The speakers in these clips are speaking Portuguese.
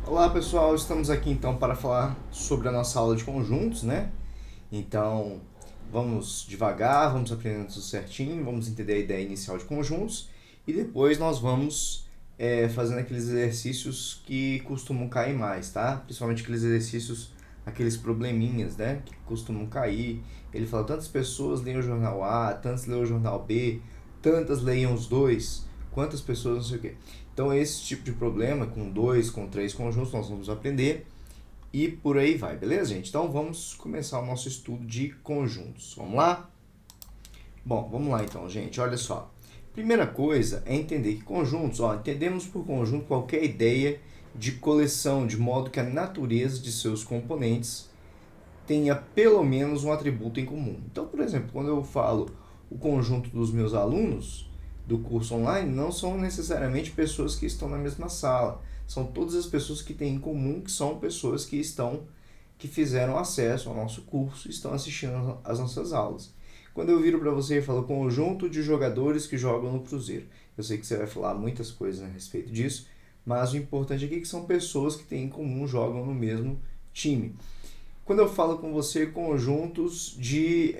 Olá pessoal, estamos aqui então para falar sobre a nossa aula de conjuntos, né? Então vamos devagar, vamos aprendendo tudo certinho, vamos entender a ideia inicial de conjuntos e depois nós vamos fazendo aqueles exercícios que costumam cair mais, tá? Principalmente aqueles exercícios, aqueles probleminhas, né? Que costumam cair. Ele fala: tantas pessoas leem o jornal A, tantas leem o jornal B, tantas leiam os dois, quantas pessoas não sei o quê. Então, esse tipo de problema, com dois, com três conjuntos, nós vamos aprender e por aí vai, beleza, gente? Então, vamos começar o nosso estudo de conjuntos. Vamos lá? Bom, vamos lá então, gente. Olha só. Primeira coisa é entender que conjuntos, entendemos por conjunto qualquer ideia de coleção, de modo que a natureza de seus componentes tenha pelo menos um atributo em comum. Então, por exemplo, quando eu falo o conjunto dos meus alunos do curso online, não são necessariamente pessoas que estão na mesma sala. São todas as pessoas que têm em comum, que são pessoas que fizeram acesso ao nosso curso e estão assistindo às nossas aulas. Quando eu viro para você e falo conjunto de jogadores que jogam no Cruzeiro, eu sei que você vai falar muitas coisas a respeito disso, mas o importante aqui é que são pessoas que têm em comum, jogam no mesmo time. Quando eu falo com você conjuntos de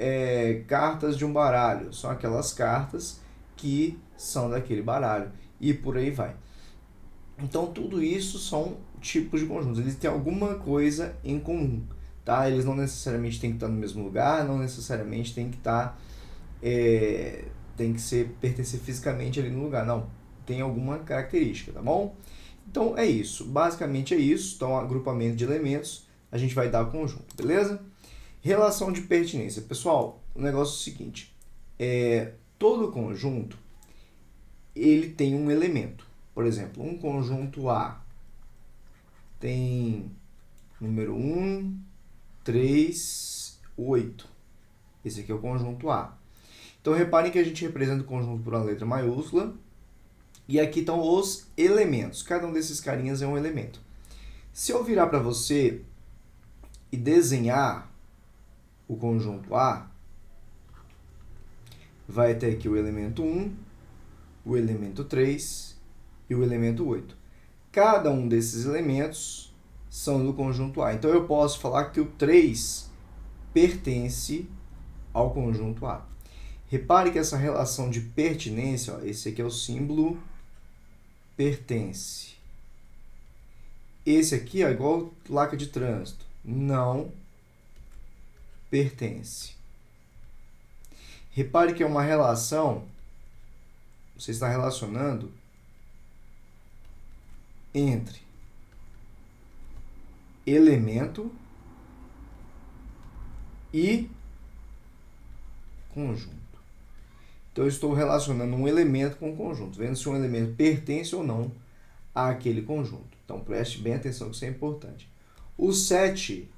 cartas de um baralho, são aquelas cartas que são daquele baralho e por aí vai. Então tudo isso são tipos de conjuntos, eles têm alguma coisa em comum, tá? Eles não necessariamente têm que estar no mesmo lugar, não necessariamente têm que tem que pertencer fisicamente ali no lugar, não. Tem alguma característica, tá bom? Então é isso, basicamente é isso. Então agrupamento de elementos a gente vai dar conjunto, beleza? Relação de pertinência. Pessoal, o negócio é o seguinte, todo conjunto ele tem um elemento. Por exemplo, um conjunto A tem número 1, 3, 8. Esse aqui é o conjunto A. Então reparem que a gente representa o conjunto por uma letra maiúscula e aqui estão os elementos. Cada um desses carinhas é um elemento. Se eu virar para você e desenhar o conjunto A, vai ter aqui o elemento 1, o elemento 3 e o elemento 8. Cada um desses elementos são do conjunto A. Então eu posso falar que o 3 pertence ao conjunto A. Repare que essa relação de pertinência, esse aqui é o símbolo pertence. Esse aqui é igual placa de trânsito, não pertence. Repare que é uma relação, você está relacionando entre elemento e conjunto. Então, eu estou relacionando um elemento com um conjunto, vendo se um elemento pertence ou não àquele conjunto. Então, preste bem atenção que isso é importante. O 7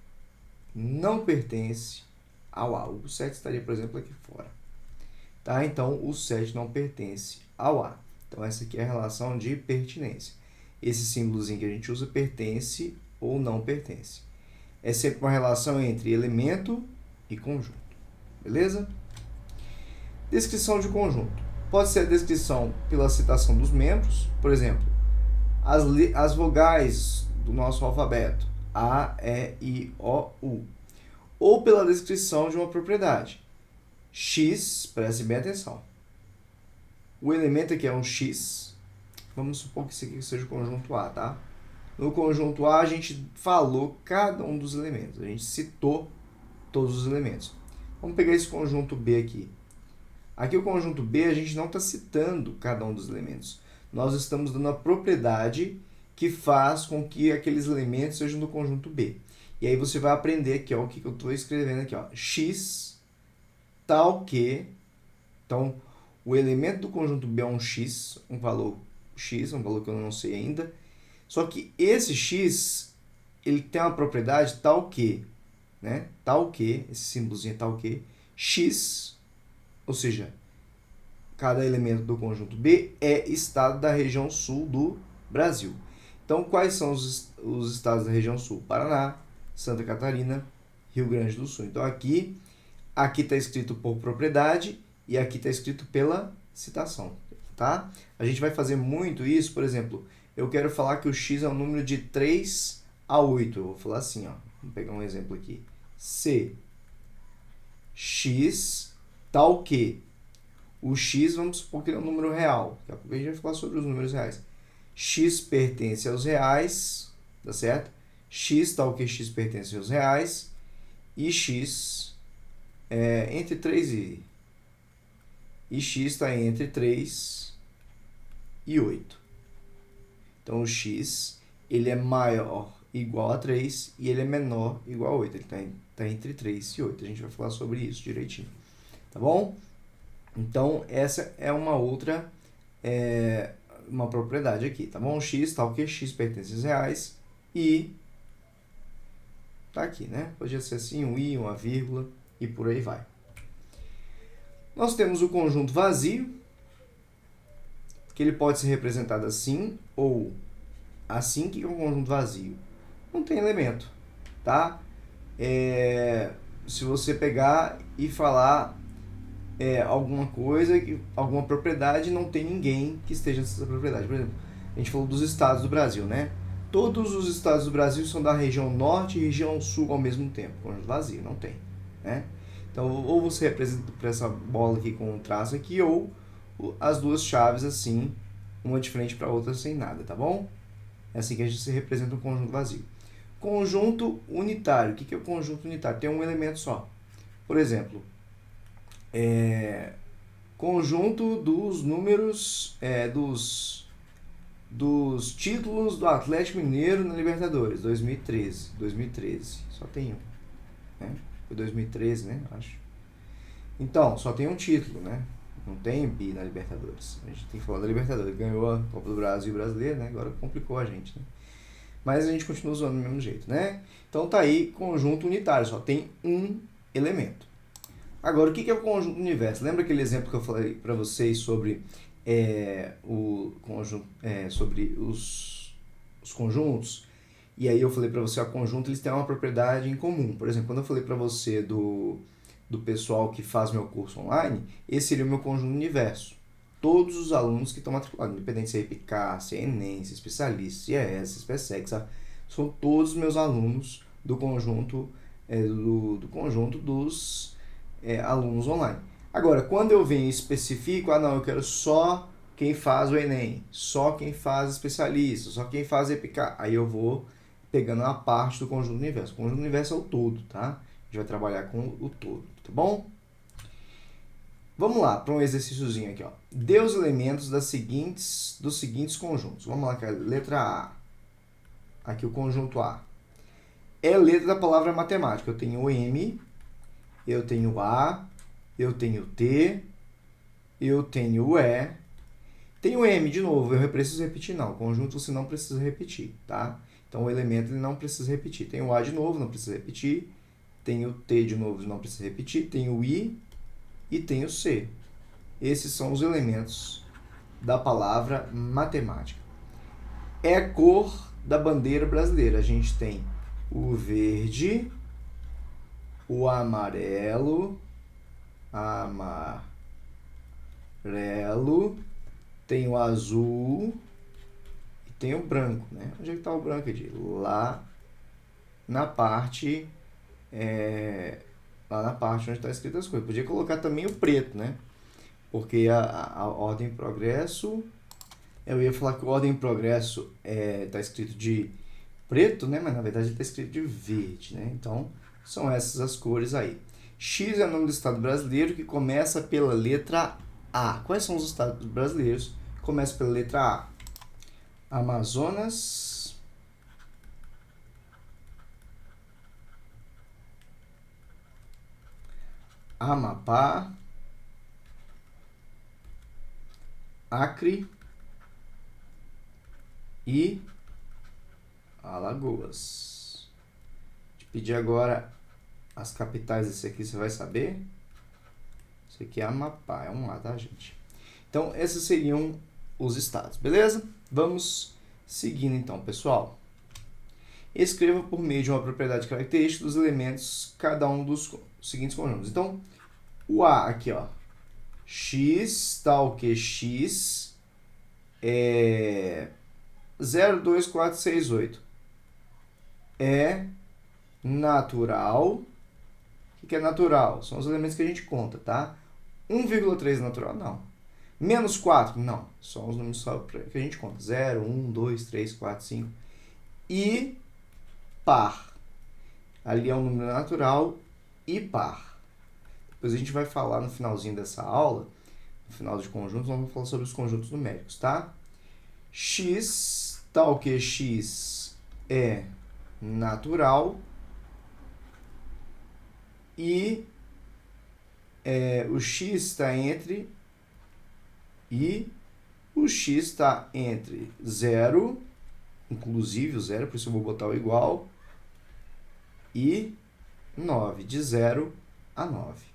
não pertence ao A. O 7 estaria, por exemplo, aqui fora. Tá? Então, o 7 não pertence ao A. Então, essa aqui é a relação de pertinência. Esse símbolozinho que a gente usa pertence ou não pertence. É sempre uma relação entre elemento e conjunto. Beleza? Descrição de conjunto. Pode ser a descrição pela citação dos membros, por exemplo, as vogais do nosso alfabeto, A, E, I, O, U. Ou pela descrição de uma propriedade. X, preste bem atenção. O elemento aqui é um X. Vamos supor que isso aqui seja o conjunto A, tá? No conjunto A, a gente falou cada um dos elementos. A gente citou todos os elementos. Vamos pegar esse conjunto B aqui. Aqui o conjunto B, a gente não está citando cada um dos elementos. Nós estamos dando a propriedade que faz com que aqueles elementos sejam do conjunto B. E aí você vai aprender aqui, ó, o que eu estou escrevendo aqui, ó. X tal que... Então, o elemento do conjunto B é um X, um valor X, um valor que eu não sei ainda. Só que esse X, ele tem uma propriedade tal que, né? Tal que, esse símbolozinho é tal que, X, ou seja, cada elemento do conjunto B é estado da região sul do Brasil. Então, quais são os estados da região sul? Paraná, Santa Catarina, Rio Grande do Sul. Então, aqui está escrito por propriedade e aqui está escrito pela citação, tá? A gente vai fazer muito isso, por exemplo, eu quero falar que o x é um número de 3 a 8. Eu vou falar assim, ó. Vamos pegar um exemplo aqui. Se x tal que o x, vamos supor que ele é um número real. Daqui a pouco a gente vai falar sobre os números reais. X pertence aos reais, tá certo? X tal que x pertence aos reais e x é entre 3 e x está entre 3 e 8. Então, o x ele é maior igual a 3 e ele é menor igual a 8. Ele está entre 3 e 8. A gente vai falar sobre isso direitinho. Tá bom? Então, essa é uma outra uma propriedade aqui. Tá bom? X tal que x pertence aos reais e tá aqui, né? Podia ser assim, um i, uma vírgula e por aí vai. Nós temos o conjunto vazio, que ele pode ser representado assim ou assim. Que é um conjunto vazio? Não tem elemento, tá? Se você pegar e falar alguma coisa, alguma propriedade, não tem ninguém que esteja nessa propriedade. Por exemplo, a gente falou dos estados do Brasil, né? Todos os estados do Brasil são da região norte e região sul ao mesmo tempo. Conjunto vazio, não tem, né? Então, ou você representa por essa bola aqui com um traço aqui, ou as duas chaves assim, uma de frente para a outra sem nada, tá bom? É assim que a gente se representa um conjunto vazio. Conjunto unitário. O que é o conjunto unitário? Tem um elemento só. Por exemplo, conjunto dos números dos títulos do Atlético Mineiro na Libertadores, 2013. Só tem um, né? Foi 2013, né? Acho. Então, só tem um título, né? Não tem bi na Libertadores. A gente tem que falar da Libertadores. Ganhou a Copa do Brasil brasileira, né? Agora complicou a gente, né? Mas a gente continua usando do mesmo jeito, né? Então tá aí, conjunto unitário. Só tem um elemento. Agora, o que é o conjunto universo? Lembra aquele exemplo que eu falei para vocês sobre o conjunto, sobre os conjuntos? E aí eu falei para você, o conjunto eles têm uma propriedade em comum. Por exemplo, quando eu falei para você do pessoal que faz meu curso online, esse seria o meu conjunto universo. Todos os alunos que estão matriculados, independente se é EPICAR, se é ENEM, se é especialista, se é ESA, se é SPSEC, são todos meus alunos do conjunto, do conjunto dos alunos online. Agora, quando eu venho e especifico, não, eu quero só quem faz o ENEM, só quem faz especialista, só quem faz EPICAR, aí eu vou pegando uma parte do conjunto universo. O conjunto universo é o todo, tá? A gente vai trabalhar com o todo, tá bom? Vamos lá, para um exercíciozinho aqui, ó. Dê os elementos dos seguintes conjuntos. Vamos lá, cara. Letra A. Aqui o conjunto A. É a letra da palavra matemática. Eu tenho o M, eu tenho o A, eu tenho o T, eu tenho o E. Tem o M de novo, eu preciso repetir, não. O conjunto você não precisa repetir, tá? Então, o elemento ele não precisa repetir. Tem o A de novo, não precisa repetir. Tem o T de novo, não precisa repetir. Tem o I e tem o C. Esses são os elementos da palavra matemática. É a cor da bandeira brasileira. A gente tem o verde, o amarelo, tem o azul e tem o branco, né? Onde é que está o branco, Edir? Lá na parte onde está escrito as coisas. Podia colocar também o preto, né? Porque a ordem e progresso, eu ia falar que a ordem e progresso está escrito de preto, né? Mas na verdade está escrito de verde, né? Então, são essas as cores aí. X é o nome do estado brasileiro que começa pela letra A. Quais são os estados brasileiros que começam pela letra A? Amazonas, Amapá, Acre e Alagoas. Vou te pedir agora as capitais desse aqui, você vai saber? Isso aqui é Amapá, é um A, tá, gente? Então, esses seriam os estados, beleza? Vamos seguindo então, pessoal. Escreva por meio de uma propriedade característica dos elementos cada um dos seguintes conjuntos. Então, o A aqui, ó. X tal que X 0, 2, 4, 6, 8. É natural. O que é natural? São os elementos que a gente conta, tá? 1,3 é natural? Não. Menos 4? Não. São os números só que a gente conta. 0, 1, 2, 3, 4, 5. E par. Ali é um número natural e par. Depois a gente vai falar no finalzinho dessa aula, no final de conjuntos, nós vamos falar sobre os conjuntos numéricos, tá? X, tal que x é natural e o x está entre o x está entre 0, inclusive o 0, por isso eu vou botar o igual, e 9, de 0 a 9.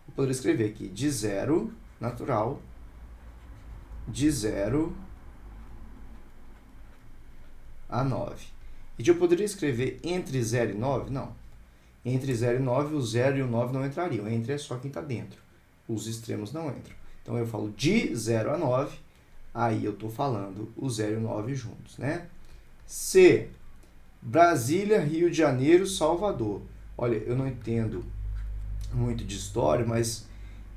Eu poderia escrever aqui de 0, natural, de 0 a 9. E eu poderia escrever entre 0 e 9? Não. Entre 0 e 9, o 0 e o 9 não entrariam. Entre é só quem está dentro. Os extremos não entram. Então, eu falo de 0 a 9, aí eu estou falando o 0 e o 9 juntos, né? C. Brasília, Rio de Janeiro, Salvador. Olha, eu não entendo muito de história, mas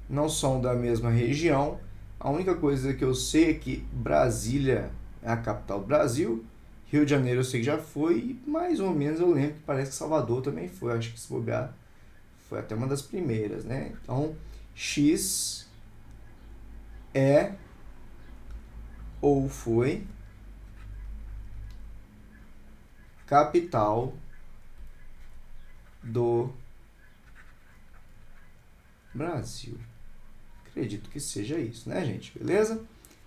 não são da mesma região. A única coisa que eu sei é que Brasília é a capital do Brasil, Rio de Janeiro eu sei que já foi, e mais ou menos eu lembro que parece que Salvador também foi. Acho que se bobear foi até uma das primeiras, né? Então, X é ou foi capital do Brasil. Acredito que seja isso, né, gente? Beleza?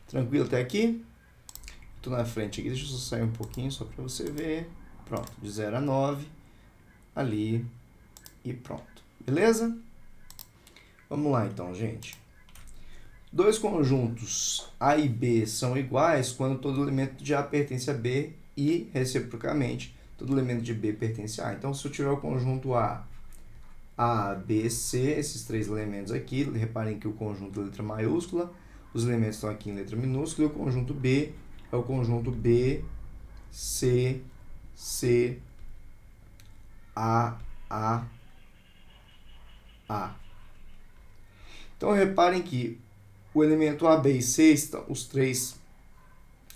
Tranquilo até aqui? Tô na frente aqui, deixa eu só sair um pouquinho só para você ver. Pronto, de 0 a 9, ali e pronto. Beleza? Vamos lá então, gente. Dois conjuntos A e B são iguais quando todo elemento de A pertence a B e, reciprocamente, todo elemento de B pertence a A. Então, se eu tiver o conjunto A, B, C, esses três elementos aqui, reparem que o conjunto é letra maiúscula, os elementos estão aqui em letra minúscula, e o conjunto B é o conjunto B, C, C, A. Então, reparem que o elemento A, B e C, os três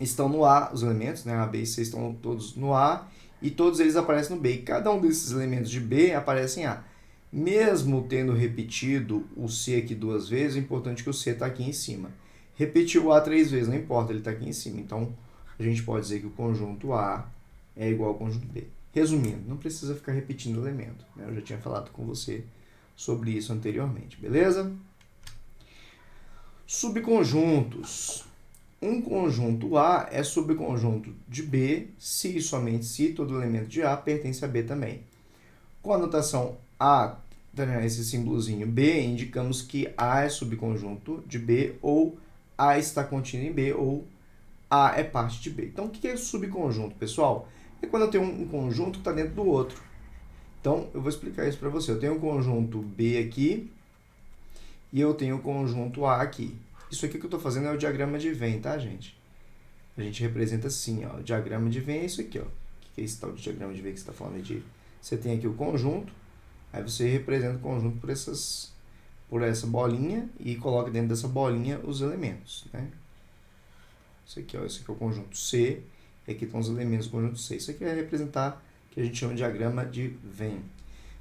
estão no A, os elementos, né? A, B e C estão todos no A, e todos eles aparecem no B. E cada um desses elementos de B aparece em A. Mesmo tendo repetido o C aqui duas vezes, o importante é que o C está aqui em cima. Repetiu o A três vezes, não importa, ele está aqui em cima. Então, a gente pode dizer que o conjunto A é igual ao conjunto B. Resumindo, não precisa ficar repetindo o elemento, né? Eu já tinha falado com você sobre isso anteriormente, beleza? Subconjuntos. Um conjunto A é subconjunto de B se e somente se todo elemento de A pertence a B também. Com a notação A, esse símbolozinho B, indicamos que A é subconjunto de B, ou A está contido em B, ou A é parte de B. Então, o que é subconjunto, pessoal? É quando eu tenho um conjunto que está dentro do outro. Então, eu vou explicar isso para você. Eu tenho o conjunto B aqui e eu tenho o conjunto A aqui. Isso aqui que eu estou fazendo é o diagrama de Venn, tá, gente? A gente representa assim, ó. O diagrama de Venn é isso aqui, ó. O que é esse tal de diagrama de Venn que você está falando de? Você tem aqui o conjunto, aí você representa o conjunto por essa bolinha e coloca dentro dessa bolinha os elementos, né? Isso aqui, ó, esse aqui é o conjunto C, e aqui estão os elementos do conjunto C. Isso aqui é representar o que a gente chama de diagrama de Venn.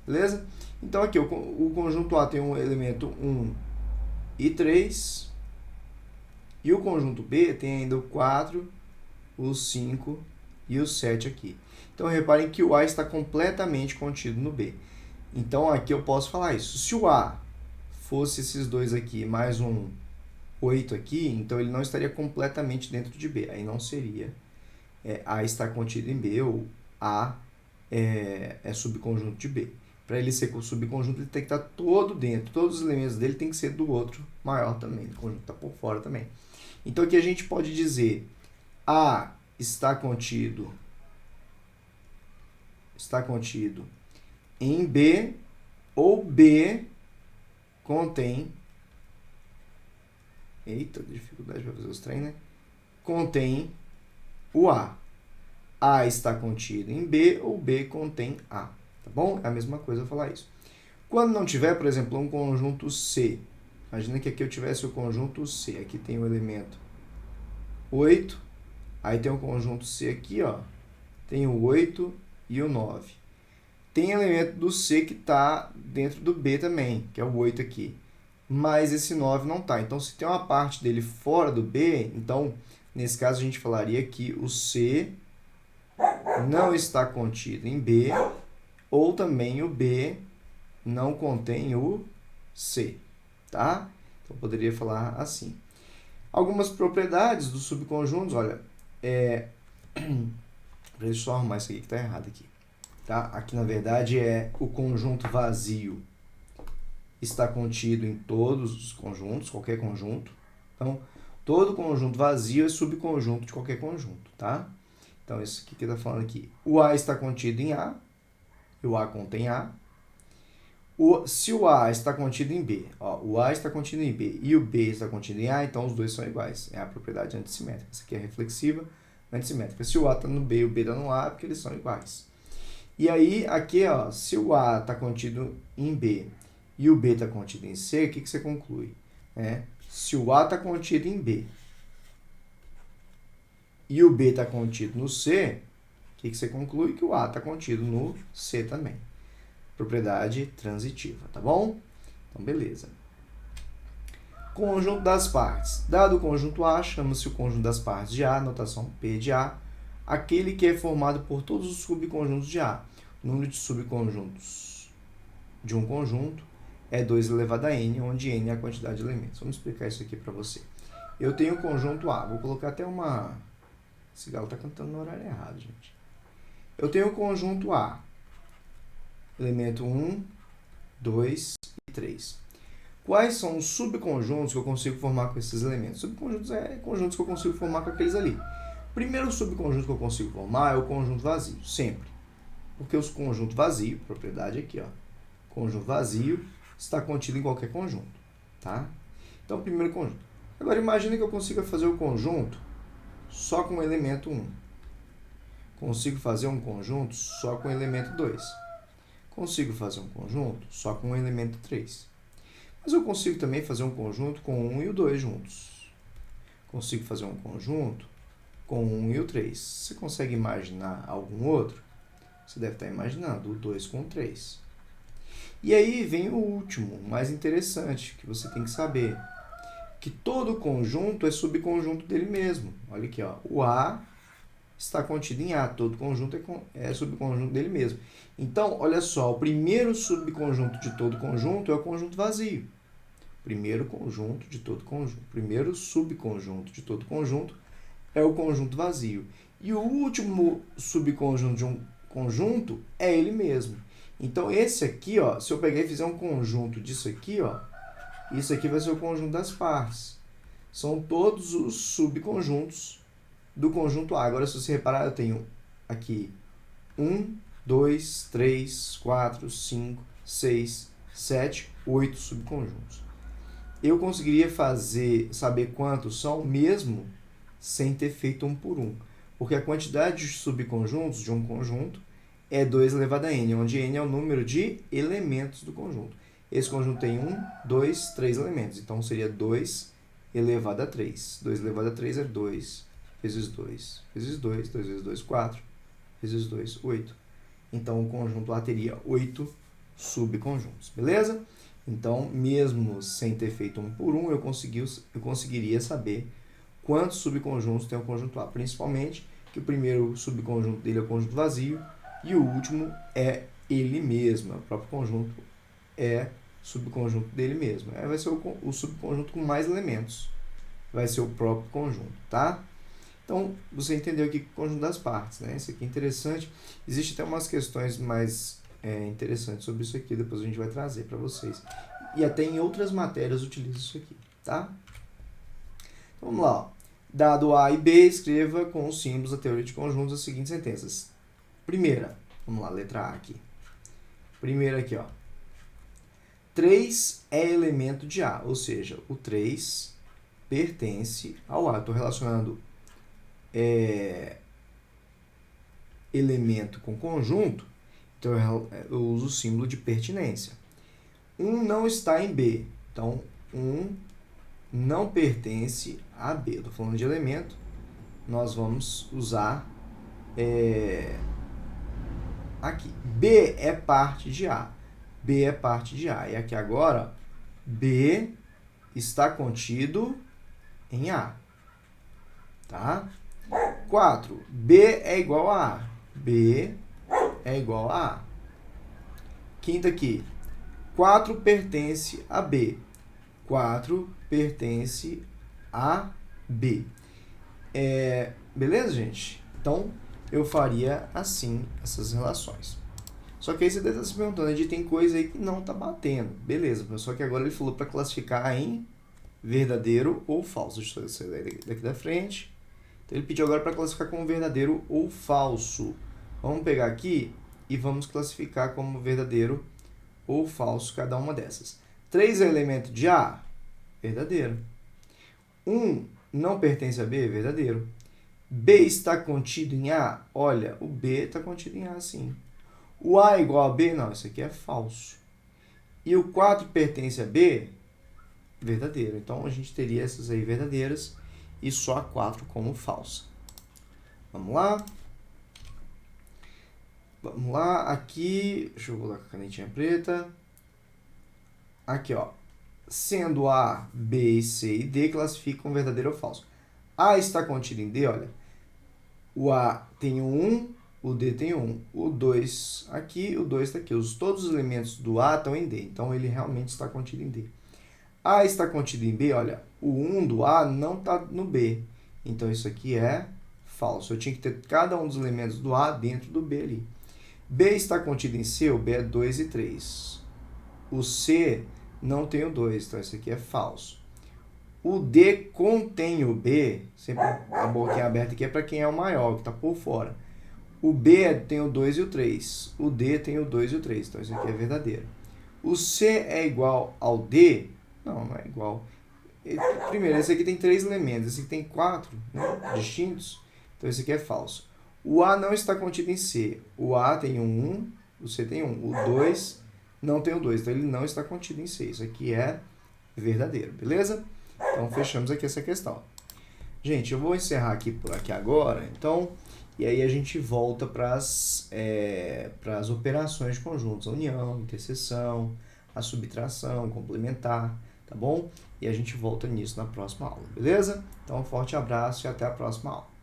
Beleza? Então, aqui, o conjunto A tem um elemento 1 e 3, e o conjunto B tem ainda o 4, o 5 e o 7 aqui. Então, reparem que o A está completamente contido no B. Então, aqui eu posso falar isso. Se o A fosse esses dois aqui, mais um 8 aqui, então ele não estaria completamente dentro de B. Aí não seria A está contido em B, ou A é subconjunto de B. Para ele ser subconjunto, ele tem que estar todo dentro. Todos os elementos dele tem que ser do outro maior também. O conjunto está por fora também. Então, aqui a gente pode dizer A está contido em B, ou B contém... Eita, dificuldade para fazer os trem, né? Contém o A. A está contido em B ou B contém A, tá bom? É a mesma coisa falar isso. Quando não tiver, por exemplo, um conjunto C, imagina que aqui eu tivesse o conjunto C, aqui tem o elemento 8, aí tem o conjunto C aqui, ó, tem o 8 e o 9. Tem elemento do C que está dentro do B também, que é o 8 aqui, mas esse 9 não está. Então, se tem uma parte dele fora do B, então, nesse caso, a gente falaria que o C não está contido em B, ou também o B não contém o C, tá? Então, poderia falar assim. Algumas propriedades dos subconjuntos, olha, deixa eu só arrumar isso aqui que está errado aqui, tá? Aqui, na verdade, é o conjunto vazio está contido em todos os conjuntos, qualquer conjunto. Então, todo conjunto vazio é subconjunto de qualquer conjunto, tá? Então, isso aqui que está falando aqui. O A está contido em A, e o A contém A. Se o A está contido em B, ó, o A está contido em B e o B está contido em A, então os dois são iguais. É a propriedade antissimétrica. Essa aqui é reflexiva, antissimétrica. Se o A está no B e o B está no A, é porque eles são iguais. E aí, aqui, ó, se o A está contido em B e o B está contido em C, o que você conclui? Se o A está contido em B e o B está contido no C, o que você conclui? Que o A está contido no C também. Propriedade transitiva, tá bom? Então, beleza. Conjunto das partes. Dado o conjunto A, chama-se o conjunto das partes de A, notação P de A, aquele que é formado por todos os subconjuntos de A. O número de subconjuntos de um conjunto é 2 elevado a n, onde n é a quantidade de elementos. Vamos explicar isso aqui para você. Eu tenho o conjunto A. Vou colocar até uma... Esse galo está cantando no horário errado, gente. Eu tenho o conjunto A. Elemento 1, 2 e 3. Quais são os subconjuntos que eu consigo formar com esses elementos? Subconjuntos é conjuntos que eu consigo formar com aqueles ali. O primeiro subconjunto que eu consigo formar é o conjunto vazio, sempre. Porque o conjunto vazio, propriedade aqui, ó, conjunto vazio está contido em qualquer conjunto, tá? Então, primeiro conjunto. Agora, imagine que eu consiga fazer o conjunto só com o elemento 1. Consigo fazer um conjunto só com o elemento 2. Consigo fazer um conjunto só com o elemento 3. Mas eu consigo também fazer um conjunto com o 1 e o 2 juntos. Consigo fazer um conjunto com o 1 e o 3. Você consegue imaginar algum outro? Você deve estar imaginando o 2 com o 3. E aí vem o último, o mais interessante, que você tem que saber. Que todo conjunto é subconjunto dele mesmo. Olha aqui, ó, o A está contido em A, todo conjunto é subconjunto dele mesmo. Então, olha só, o primeiro subconjunto de todo conjunto é o conjunto vazio. Primeiro conjunto de todo conjunto. Primeiro subconjunto de todo conjunto é o conjunto vazio. E o último subconjunto de um conjunto é ele mesmo. Então, esse aqui, ó, se eu pegar e fizer um conjunto disso aqui, ó, isso aqui vai ser o conjunto das partes. São todos os subconjuntos do conjunto A. Agora, se você reparar, eu tenho aqui 1, 2, 3, 4, 5, 6, 7, 8 subconjuntos. Eu conseguiria saber quantos são mesmo sem ter feito um por um. Porque a quantidade de subconjuntos de um conjunto é 2 elevado a n, onde n é o número de elementos do conjunto. Esse conjunto tem 1, 2, 3 elementos. Então, seria 2 elevado a 3. 2 elevado a 3 é 2 vezes 2 vezes 2. 2 vezes 2, 4. Vezes 2, 8. Então, o conjunto A teria 8 subconjuntos. Beleza? Então, mesmo sem ter feito um por um, eu conseguiria saber quantos subconjuntos tem o conjunto A. Principalmente que o primeiro subconjunto dele é o conjunto vazio e o último é ele mesmo. O próprio conjunto é subconjunto dele mesmo. Aí vai ser o subconjunto com mais elementos. Vai ser o próprio conjunto, tá? Então, você entendeu aqui o conjunto das partes, né? Isso aqui é interessante. Existem até umas questões mais interessantes sobre isso aqui, depois a gente vai trazer para vocês. E até em outras matérias utiliza isso aqui, tá? Então, vamos lá. Ó. Dado A e B, escreva com os símbolos da teoria de conjuntos as seguintes sentenças. Primeira, vamos lá, letra A aqui. Primeira aqui, ó. 3 é elemento de A, ou seja, o 3 pertence ao A. Estou relacionando elemento com conjunto, então eu uso o símbolo de pertinência. 1 não está em B, então 1 não pertence a B. Estou falando de elemento, nós vamos usar aqui. B é parte de A. B é parte de A. E aqui agora, B está contido em A. Tá? 4. B é igual a A. B é igual a A. Quinta aqui. 4 pertence a B. 4 pertence a B. Beleza, gente? Então, eu faria assim essas relações. Só que aí você deve estar se perguntando, Edi, tem coisa aí que não está batendo. Beleza, só que agora ele falou para classificar em verdadeiro ou falso. Deixa eu sair daqui da frente. Então, ele pediu agora para classificar como verdadeiro ou falso. Vamos pegar aqui e vamos classificar como verdadeiro ou falso cada uma dessas. 3 é elemento de A? Verdadeiro. 1 não pertence a B? Verdadeiro. B está contido em A? Olha, o B está contido em A, sim. O A é igual a B? Não, isso aqui é falso. E o 4 pertence a B? Verdadeiro. Então, a gente teria essas aí verdadeiras e só a 4 como falsa. Vamos lá. Vamos lá. Aqui, deixa eu colocar a canetinha preta. Aqui, ó. Sendo A, B, C e D, classificam verdadeiro ou falso. A está contido em D, olha. O A tem o 1, o D tem 1. O 2 aqui, o 2 está aqui. Todos os elementos do A estão em D, então ele realmente está contido em D. A está contido em B, olha. O 1 do A não está no B, então isso aqui é falso. Eu tinha que ter cada um dos elementos do A dentro do B ali. B está contido em C, o B é 2 e 3. O C não tem o 2, então isso aqui é falso. O D contém o B, sempre a boquinha aberta aqui é para quem é o maior, que está por fora. O B tem o 2 e o 3. O D tem o 2 e o 3, então isso aqui é verdadeiro. O C é igual ao D? Não, não é igual. Primeiro, esse aqui tem 3 elementos, esse aqui tem 4, né, distintos, então esse aqui é falso. O A não está contido em C. O A tem um 1, o C tem 1. O 2 não tem o 2, então ele não está contido em C. Isso aqui é verdadeiro, beleza? Então, fechamos aqui essa questão. Gente, eu vou encerrar aqui por aqui agora, então, e aí a gente volta para as operações de conjuntos, a união, interseção, a subtração, complementar, tá bom? E a gente volta nisso na próxima aula, beleza? Então, um forte abraço e até a próxima aula.